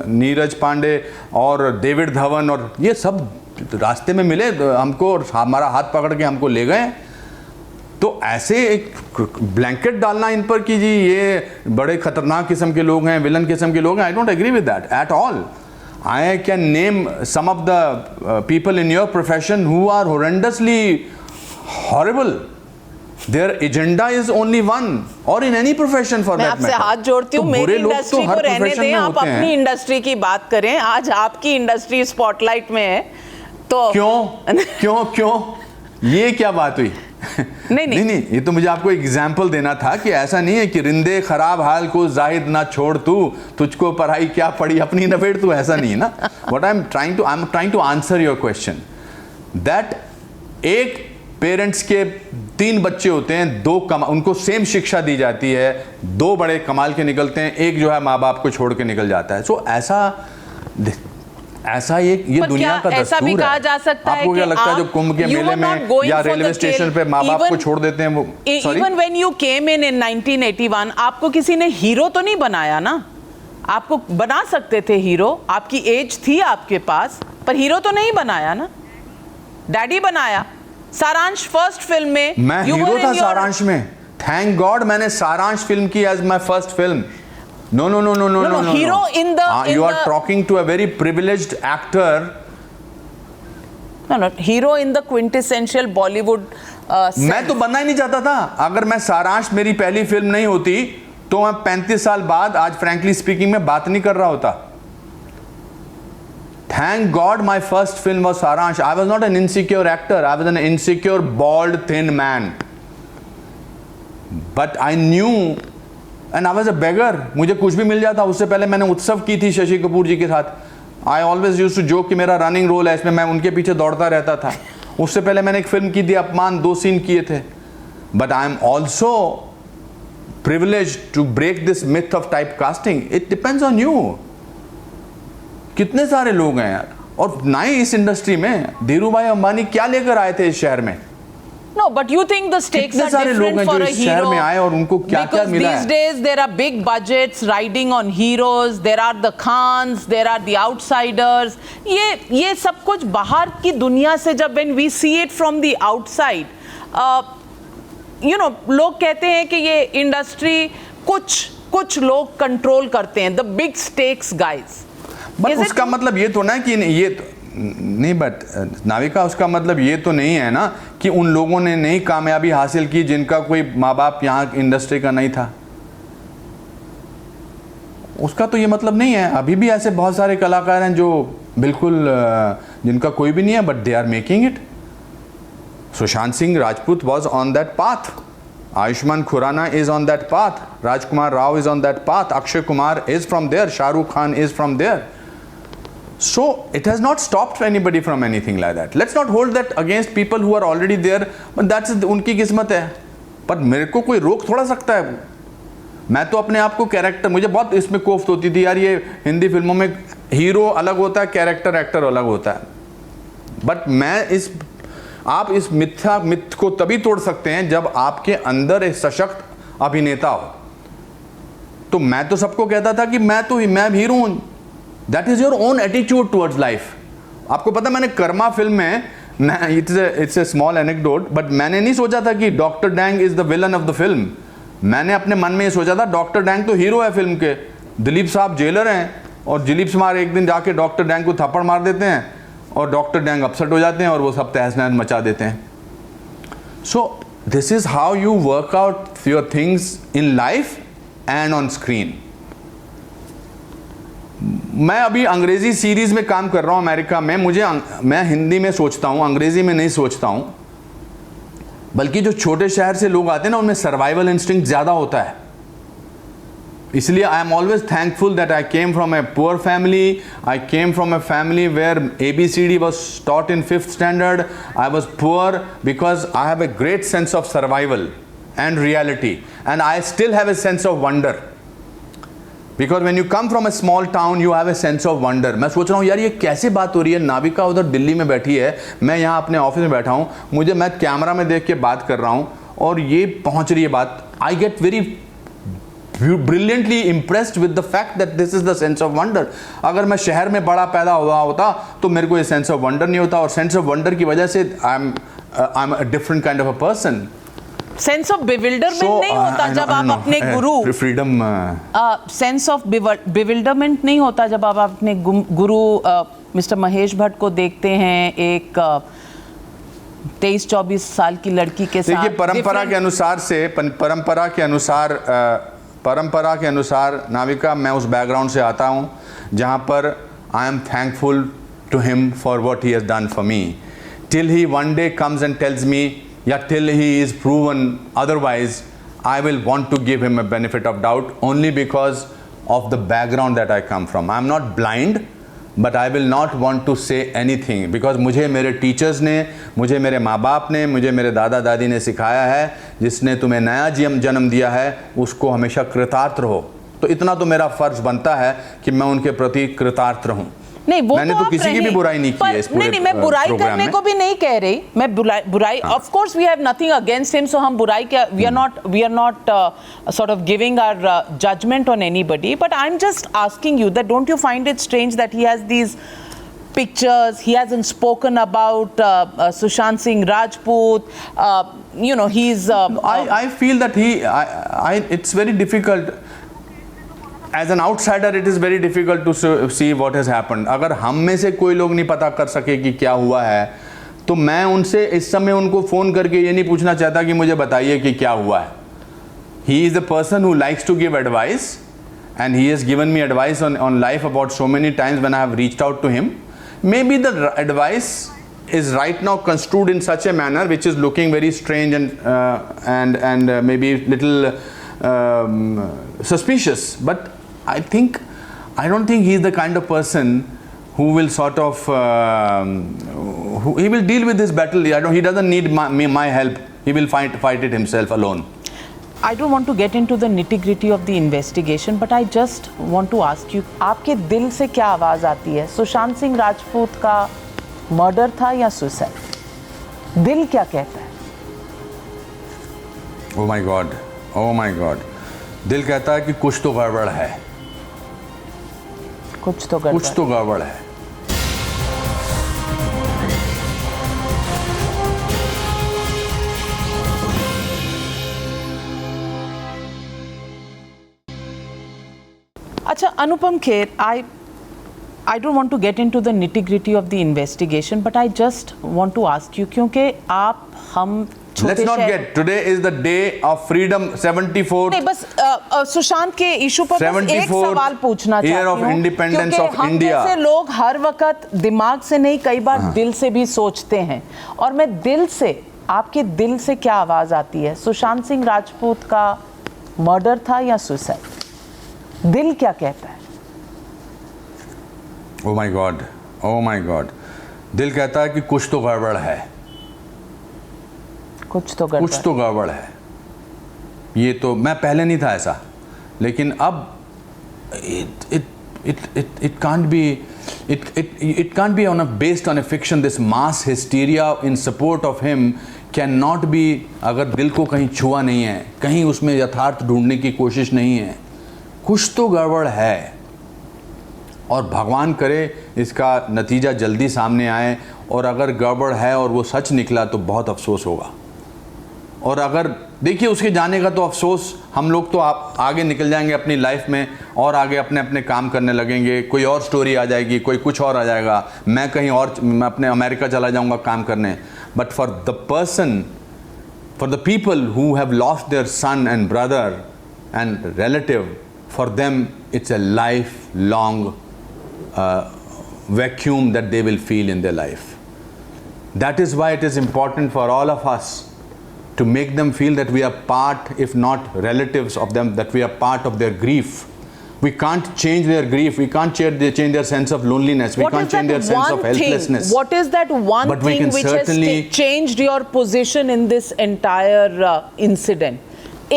नीरज पांडे और David Dhawan, और ये सब रास्ते में मिले हमको और हमारा हाथ पकड़ के हमको ले गए. तो ऐसे एक ब्लैंकेट डालना इन पर कि जी ये बड़े खतरनाक किस्म के लोग हैं, विलन किस्म के लोग हैं, I don't agree with that at all. I can name some of the people in your profession who are horrendously horrible. Their agenda is only one, or in any profession for that matter. मैं आपसे हाथ जोड़ती हूँ, मेरी industry को रहने दें, आप अपनी इंडस्ट्री की बात करें. आज आपकी इंडस्ट्री स्पॉटलाइट में है तो क्यों ये क्या बात हुई? नहीं, ये तो मुझे आपको एग्जाम्पल देना था कि ऐसा नहीं है कि रिंदे खराब हाल को जाहिद ना छोड़ तू, तुझको पढ़ाई क्या पड़ी अपनी नवेड़ तू, ऐसा नहीं है ना. What I am trying to answer your question that एक पेरेंट्स के 3 बच्चे होते हैं, उनको सेम शिक्षा दी जाती है, 2 बड़े कमाल के निकलते हैं, एक जो है माँ बाप को छोड़ के निकल जाता है. सो ऐसा ये दुनिया का दस्तूर ऐसा भी कहा जा सकता है. आपको क्या लगता है जो कुंभ के मेले में या रेलवे स्टेशन पे माँ बाप को छोड़ देते हैं वो? इवन व्हेन यू केम इन 1981 आपको किसी ने हीरो तो नहीं बनाया ना. आपको बना सकते थे हीरो, आपकी एज थी आपके पास, पर हीरो तो नहीं बनाया ना. डैडी बनाया. सारांश फर्स्ट फिल्म में मैं हीरो था. सारांश में थैंक गॉड मैंने सारांश फिल्म की as my first film. No. Hero in the you are talking to a very privileged actor. No. Hero in the quintessential Bollywood. मैं तो बनना ही नहीं चाहता था. अगर मैं सारांश मेरी पहली फिल्म नहीं होती तो मैं 35 साल बाद आज फ्रैंकली स्पीकिंग में बात नहीं कर रहा होता. Thank God my first film was Saransh. I was not an insecure actor. I was an insecure, bald, thin man. But I knew. And I was a beggar. मुझे कुछ भी मिल जाता. उससे पहले मैंने उत्सव की थी शशि कपूर जी के साथ. I always used to joke कि मेरा रनिंग रोल है, इसमें मैं उनके पीछे दौड़ता रहता था. उससे पहले मैंने एक फिल्म की थी अपमान, 2 सीन किए थे. But I am also privileged to break this myth of typecasting. It depends on you. कितने सारे लोग हैं यार, और ना ही इस इंडस्ट्री में. धीरू भाई अंबानी क्या लेकर आए थे इस शहर में? No, but you think the stakes are different for a hero? Because these days there are big budgets riding on heroes. There are the Khans, there are the outsiders. ये सब कुछ बाहर की दुनिया से जब when we see it from the outside, लोग कहते हैं कि ये इंडस्ट्री कुछ लोग कंट्रोल करते हैं. The big stakes guys. But उसका मतलब ये तो ना कि ये नहीं, बट नाविका उसका मतलब ये तो नहीं है ना कि उन लोगों ने नहीं कामयाबी हासिल की जिनका कोई माँ बाप यहाँ इंडस्ट्री का नहीं था. उसका तो ये मतलब नहीं है. अभी भी ऐसे बहुत सारे कलाकार हैं जो बिल्कुल जिनका कोई भी नहीं है, but they are making it. Sushant Singh Rajput was on that path. Ayushmann Khurrana is on that path. Rajkummar Rao is on that path. Akshay Kumar is from there. Shahrukh Khan is from there. So it has not stopped anybody from anything like that. Let's not hold that against people who are already there. But that's उनकी किस्मत है. पर मेरे को कोई रोक थोड़ा सकता है. मैं तो अपने आप को कैरेक्टर, मुझे बहुत इसमें कोफ्त होती थी यार, ये हिंदी फिल्मों में हीरो अलग होता है, कैरेक्टर एक्टर अलग होता है. बट आप इस मिथ को तभी तोड़ सकते हैं जब आपके अंदर एक सशक्त अभिनेता हो. तो मैं तो सबको कहता था कि मैं हीरो हूँ. That is your own attitude towards life. आपको पता, मैंने कर्मा फिल्म में, it's a small anecdote, but मैंने नहीं सोचा था कि doctor dang is the villain of the film. मैंने अपने मन में ये सोचा था डॉक्टर डैंग तो हीरो है फिल्म के, दिलीप साहब जेलर हैं, और दिलीप कुमार एक दिन जाके डॉक्टर डैंग को थप्पड़ मार देते हैं और डॉक्टर डैंग अपसेट हो जाते हैं और वो सब तहस नहस मचा देते हैं. So this is how you work out your things in life and on screen. मैं अभी अंग्रेजी सीरीज में काम कर रहा हूं अमेरिका में. मैं हिंदी में सोचता हूं, अंग्रेजी में नहीं सोचता हूं. बल्कि जो छोटे शहर से लोग आते हैं ना, उनमें सर्वाइवल इंस्टिंक्ट ज्यादा होता है. इसलिए I am always thankful that I came from a poor family. I came from a family where ABCD was taught in 5th standard. I was poor because I have a great sense of survival and reality, and I still have a sense of wonder. Because when you come from a small town, you have a sense of wonder. मैं सोच रहा हूँ यार ये कैसे बात हो रही है. नाविका उधर दिल्ली में बैठी है, मैं यहाँ अपने ऑफिस में बैठा हूँ, मैं कैमरा में देख के बात कर रहा हूँ और ये पहुँच रही है बात. I get very brilliantly impressed with the fact that this is the sense of wonder. अगर मैं शहर में बड़ा पैदा हुआ होता तो मेरे को ये सेंस ऑफ वंडर नहीं होता, और सेंस ऑफ वंडर की वजह से I am a different kind of a person. Sense of bewilderment नहीं होता जब आप अपने गुरु फ्रीडम सेंस ऑफ बिविल्डरमेंट नहीं होता जब आप अपने गुरु मिस्टर महेश भट्ट को देखते हैं एक 23-24 साल की लड़की के साथ? देखिए, परंपरा के अनुसार नाविका, मैं उस बैकग्राउंड से आता हूँ जहाँ पर I am thankful to him for what he has done for me, till he one day comes and tells me, या till he is proven otherwise, I will want to give him a benefit of doubt only because of the background that I come from. I am not blind, but I will not want to say anything because मुझे मेरे teachers ने, मुझे मेरे माँ बाप ने, मुझे मेरे दादा दादी ने सिखाया है, जिसने तुम्हें नया जन्म दिया है उसको हमेशा कृतार्थ रहो। तो इतना तो मेरा फर्ज बनता है कि मैं उनके प्रति कृतार्थ रहूं। नहीं, वो मैंने तो किसी की भी बुराई नहीं की है इस पूरे नहीं, मैं बुराई करने को भी नहीं कह रही, मैं बुराई of course we have nothing against him, so हम बुराई क्या, we are not sort of giving our judgement on anybody, but I am just asking you that don't you find it strange that he has these pictures, he hasn't spoken about Sushant Singh Rajput, you know, he's I feel that it's very difficult. As an outsider, it is very difficult to see what has happened. अगर हम में से कोई लोग नहीं पता कर सके कि क्या हुआ है, तो मैं उनसे इस समय उनको फ़ोन करके ये नहीं पूछना चाहता कि मुझे बताइए कि क्या हुआ है. He is a person who likes to give advice, and he has given me advice on life about so many times when I have reached out to him. Maybe the advice is right now construed in such a manner which is looking very strange and maybe little suspicious, but I don't think he is the kind of person who will sort of he will deal with this battle. He doesn't need my help. He will fight it himself alone. I don't want to get into the nitty-gritty of the investigation, but I just want to ask you, आपके दिल से क्या आवाज़ आती है? सुशांत सिंह राजपूत का murder था या सुसाइड? दिल क्या कहता है? Oh my God. दिल कहता है कि कुछ तो गड़बड़ है. कुछ तो गड़बड़ है. अच्छा, Anupam Kher, I don't want to get into the nitty-gritty of the investigation, but I just want to ask you, क्योंकि आप हम Let's not get. Today is the day of freedom. 74th. नहीं, बस सुशांत के इशू पर बस एक सवाल पूछना चाहती हूँ. Year of independence of India. हम जैसे लोग हर वक्त दिमाग से नहीं, कई बार दिल से भी सोचते हैं, और मैं दिल से, आपके दिल से क्या आवाज आती है? सुशांत सिंह राजपूत का मर्डर था या सुसाइड? दिल क्या कहता है? Oh my God. दिल कहता है कि कुछ तो गड़बड़ है. कुछ तो गड़बड़ है. ये तो मैं पहले नहीं था ऐसा, लेकिन अब it can't be based on a fiction. This mass hysteria in support of him cannot be. अगर दिल को कहीं छुआ नहीं है, कहीं उसमें यथार्थ ढूंढने की कोशिश नहीं है, कुछ तो गड़बड़ है, और भगवान करे इसका नतीजा जल्दी सामने आए, और अगर गड़बड़ है और वो सच निकला तो बहुत अफसोस होगा. और अगर देखिए उसके जाने का तो अफसोस, हम लोग तो आप आगे निकल जाएंगे अपनी लाइफ में, और आगे अपने अपने काम करने लगेंगे, कोई और स्टोरी आ जाएगी, कोई कुछ और आ जाएगा, मैं कहीं और, मैं अपने अमेरिका चला जाऊंगा काम करने. But for the people who have lost their son and brother and relative, for them it's a lifelong vacuum that they will feel in their life. That is why it is important for all of us to make them feel that we are part, if not relatives of them, that we are part of their grief. We can't change their grief. We can't change their sense of loneliness. We can't change their sense of helplessness. What is that one thing which has changed your position in this entire incident?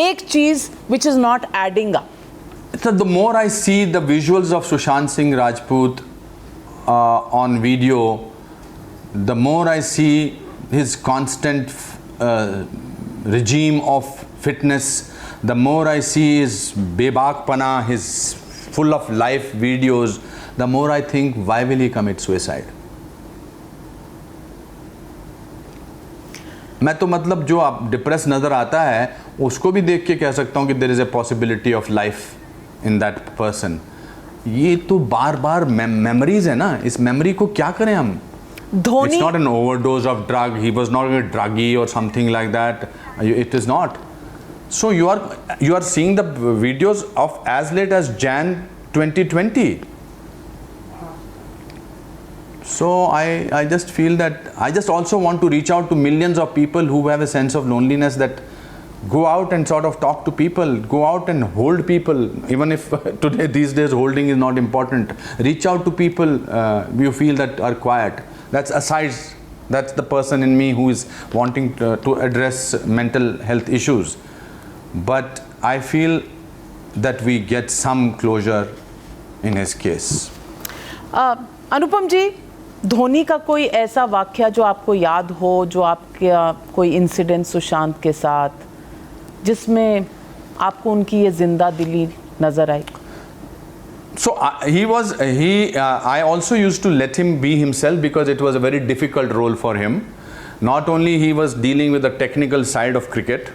एक चीज which is not adding up. So the more I see the visuals of Sushant Singh Rajput on video, the more I see his constant regime of fitness, the more I see his bebakpana, his full of life videos, the more I think, why will he commit suicide? मैं तो मतलब जो आप depress नज़र आता है उसको भी देख के कह सकता हूँ कि there is a possibility of life in that person. ये तो बार बार मेमोरीज है ना, इस मेमोरी को क्या करें हम? Dhoni, It's not an overdose of drug. He was not a druggie or something like that. It is not. So you are seeing the videos of as late as Jan 2020. So I just feel that I just also want to reach out to millions of people who have a sense of loneliness, that go out and sort of talk to people, go out and hold people, even if today these days holding is not important. Reach out to people you feel that are quiet. That's aside, that's the person in me who is wanting to address mental health issues. But I feel that we get some closure in his case. अनुपम जी, धोनी का कोई ऐसा वाक्या जो आपको याद हो, जो आपके कोई इंसिडेंट सुशांत के साथ जिसमें आपको उनकी ये जिंदा दिली नजर आई? So I also used to let him be himself, because it was a very difficult role for him. Not only he was dealing with the technical side of cricket,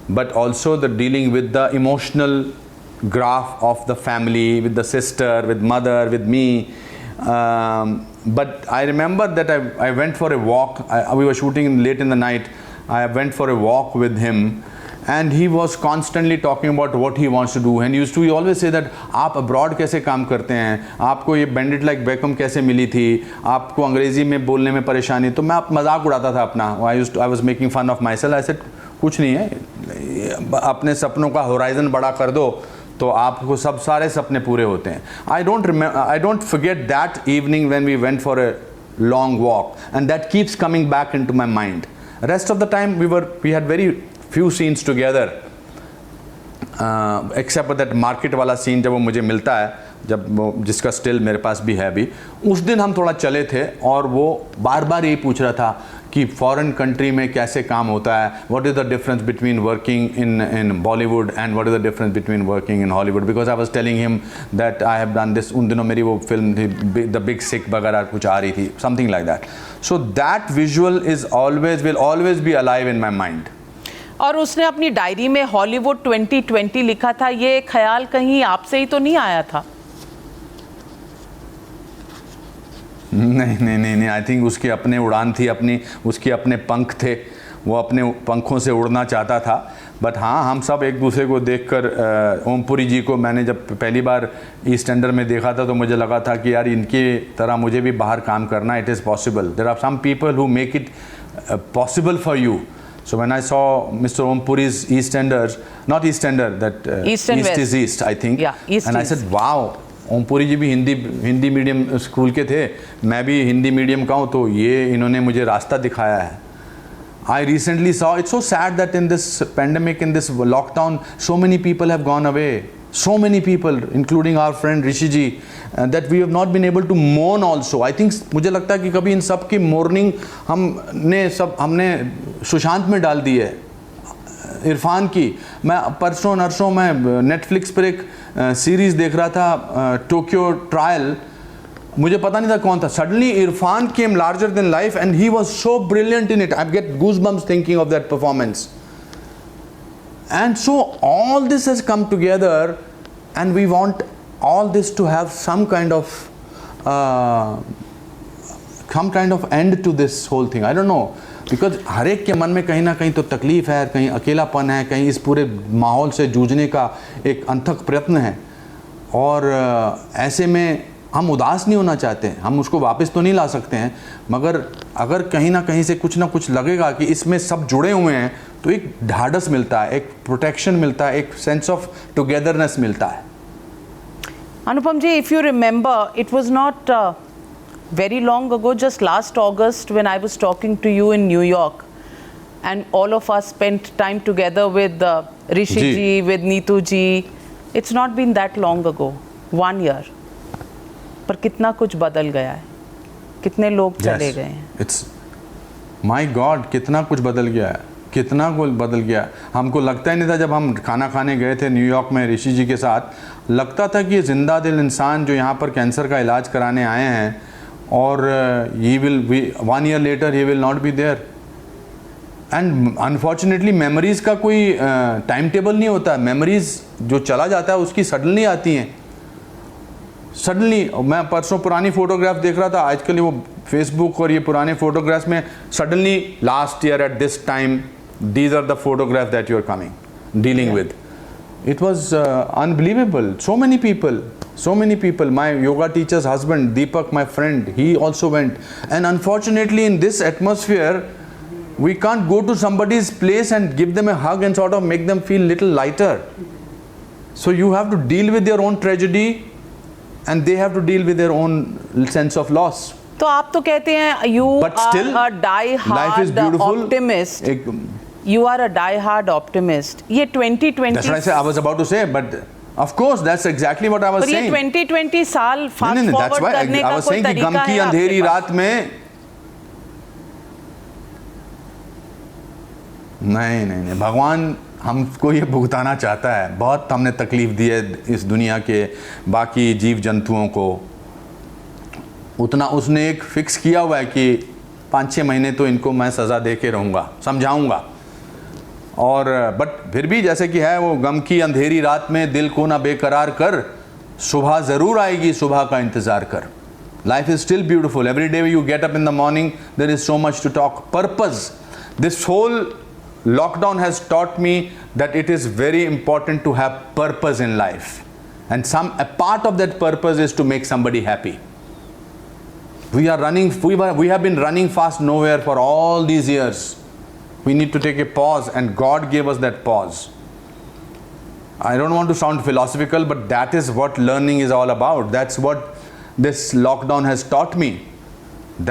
but also the dealing with the emotional graph of the family, with the sister, with mother, with me. But I remember that I went for a walk. We were shooting late in the night. I went for a walk with him, and he was constantly talking about what he wants to do. And he always say that आप abroad कैसे काम करते हैं, आपको ये Bend It Like Beckham कैसे मिली थी, आपको अंग्रेजी में बोलने में परेशानी। तो मैं मजाक उड़ाता था अपना। I was making fun of myself. I said कुछ नहीं है, अपने सपनों का होराइजन बड़ा कर दो तो आपको सब सारे सपने पूरे होते हैं। I don't forget that evening when we went for a long walk, and that keeps coming back into my mind. Rest of the time we had very few scenes together, except that market वाला scene जब वो मुझे मिलता है, जब वो जिसका still मेरे पास भी है अभी, उस दिन हम थोड़ा चले थे और वो बार बार यही पूछ रहा था कि फॉरेन कंट्री में कैसे काम होता है, what is the difference between working in Bollywood and what is the difference between working in Hollywood, because I was telling him that I have done this. उन दिनों मेरी वो फिल्म थी द बिग सिक वगैरह कुछ आ रही थी, something like that. So that visual will always be alive in my mind. और उसने अपनी डायरी में हॉलीवुड 2020 लिखा था, ये ख्याल कहीं आपसे ही तो नहीं आया था? नहीं, आई थिंक उसकी अपने उड़ान थी, उसके अपने पंख थे, वो अपने पंखों से उड़ना चाहता था। बट हाँ, हम सब एक दूसरे को देखकर, ओमपुरी जी को मैंने जब पहली बार ईस्ट एंडर में देखा था तो मुझे लगा था कि यार इनकी तरह मुझे भी बाहर काम करना, it is possible. There are some people who make it possible for you. So when I saw Mr. Om Puri's EastEnders, not EastEnder, that East is East, I think. Yeah, East and is. I said, wow, Om Puri जी भी Hindi medium school के थे, मैं भी Hindi medium का हूँ, तो ये इन्होंने मुझे रास्ता दिखाया है। I recently saw, it's so sad that in this pandemic, in this lockdown, so many people have gone away. So many people, including our friend Rishi ji, that we have not been able to mourn also. I think मुझे लगता है कि कभी इन सब की morning हमने सुशांत में डाल दी है, इरफान की। मैं परसों नरसों मैं नेटफ्लिक्स पर एक सीरीज़ देख रहा था, टोक्यो ट्रायल, मुझे पता नहीं था कौन था। Suddenly Irfan came larger than life and he was so brilliant in it. I get goosebumps thinking of that performance. And so all this has come together, and we want all this to have some kind of end to this whole thing. I don't know, because हर एक के मन में कहीं ना कहीं तो तकलीफ़ है, कहीं अकेलापन है, कहीं इस पूरे माहौल से जूझने का एक अनथक प्रयत्न है। और ऐसे में हम उदास नहीं होना चाहते, हम उसको वापस तो नहीं ला सकते हैं, मगर अगर कहीं ना कहीं से कुछ ना कुछ लगेगा कि इसमें सब जुड़े हुए हैं, तो एक ढाढ़स मिलता है, एक प्रोटेक्शन मिलता है, एक सेंस ऑफ टुगेदरनेस मिलता है। अनुपम जी, if you remember, it was not very long ago, just last August, when I was talking to you in New York, and all of us spent time together with Rishi ji, with Neetu ji. It's not been that long ago, 1 year. पर कितना कुछ बदल गया है, कितने लोग चले गए हैं। इट्स माय गॉड, कितना कुछ बदल गया है, कितना कुछ बदल गया। हमको लगता ही नहीं था, जब हम खाना खाने गए थे न्यूयॉर्क में ऋषि जी के साथ, लगता था कि ये जिंदा दिल इंसान जो यहाँ पर कैंसर का इलाज कराने आए हैं, और he will 1 year later he will not be there. And unfortunately memories का कोई टाइम टेबल नहीं होता। मेमोरीज जो चला जाता है उसकी सडनली आती हैं, सडनली। मैं परसों पुरानी फोटोग्राफ देख रहा था, आजकल वो फेसबुक और ये पुराने फोटोग्राफ्स में suddenly last year at this time these are the photograph that you are coming dealing with. It was unbelievable. So many people. My yoga teacher's husband, Deepak, my friend, he also went. And unfortunately, in this atmosphere, we can't go to somebody's place and give them a hug and sort of make them feel little lighter. So you have to deal with your own tragedy, and they have to deal with their own sense of loss. तो आप तो कहते हैं you But still, are a die-hard life is beautiful. optimist. You are a die-hard optimist. ये 2020. That's what I said. I was about to say, but of course, that's exactly what I was पर ये saying. 2020 साल fast नहीं, that's forward why करने I का was कोई saying कि तरीका गम की है आपके अंधेरी पास? रात में नहीं, भगवान हमको ये भुगताना चाहता है। बहुत हमने तकलीफ दी है इस दुनिया के बाकी जीव जंतुओं को, उतना उसने एक फिक्स किया हुआ है कि 5-6 महीने तो इनको मैं सज़ा दे के रहूँगा, समझाऊँगा। और बट फिर भी जैसे कि है वो गम की अंधेरी रात में दिल को ना बेकरार कर, सुबह ज़रूर आएगी, सुबह का इंतज़ार कर। Life is still beautiful. Every day you get up in the morning, there is so much to talk. Purpose, this whole lockdown has taught me that it is very important to have purpose in life, and a part of that purpose is to make somebody happy. We have been running fast nowhere for all these years. We need to take a pause, and God gave us that pause. I don't want to sound philosophical, but that is what learning is all about. That's what this lockdown has taught me,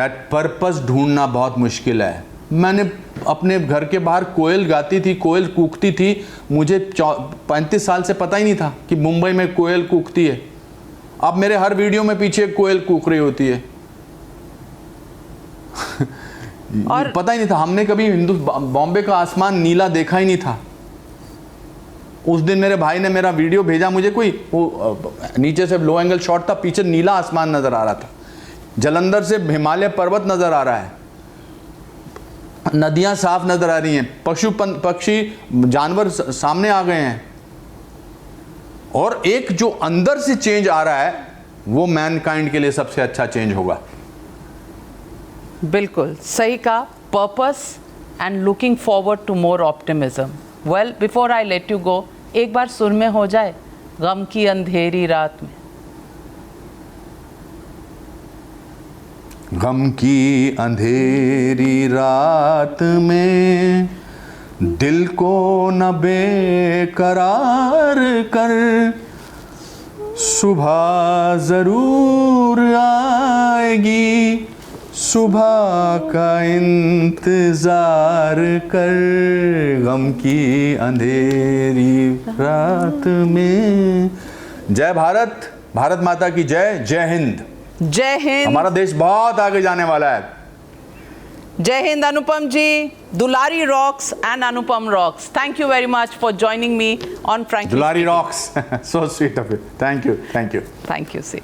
that purpose ढूंढना बहुत मुश्किल है। मैंने अपने घर के बाहर कोयल गाती थी, कोयल कूकती थी, मुझे 35 साल से पता ही नहीं था कि मुंबई में कोयल कूकती है। अब मेरे हर वीडियो में पीछे कोयल कूक रही होती है। और पता ही नहीं था, हमने कभी बॉम्बे का आसमान नीला देखा ही नहीं था। उस दिन मेरे भाई ने मेरा वीडियो भेजा मुझे, कोई वो नीचे से लो एंगल शॉट था, पीछे नीला आसमान नज़र आ रहा था, जलंधर से हिमालय पर्वत नज़र आ रहा है, नदियां साफ नजर आ रही हैं, पक्षी जानवर सामने आ गए हैं। और एक जो अंदर से चेंज आ रहा है वो मैनकाइंड के लिए सबसे अच्छा चेंज होगा। बिल्कुल सही कहा, purpose and looking forward to more optimism. Well, before I let you go, एक बार सुर में हो जाए गम की अंधेरी रात में। गम की अंधेरी रात में दिल को न बेकरार कर, सुबह ज़रूर आएगी, सुबह का इंतज़ार कर। गम की अंधेरी रात में। जय भारत, भारत माता की जय। जय हिंद। जय हिंद। हमारा देश बहुत आगे जाने वाला है। Jai Hind Anupam ji. Dulari rocks and Anupam rocks, thank you very much for joining me on frankly Dulari rocks, so sweet of you. Thank you. Thank you, see.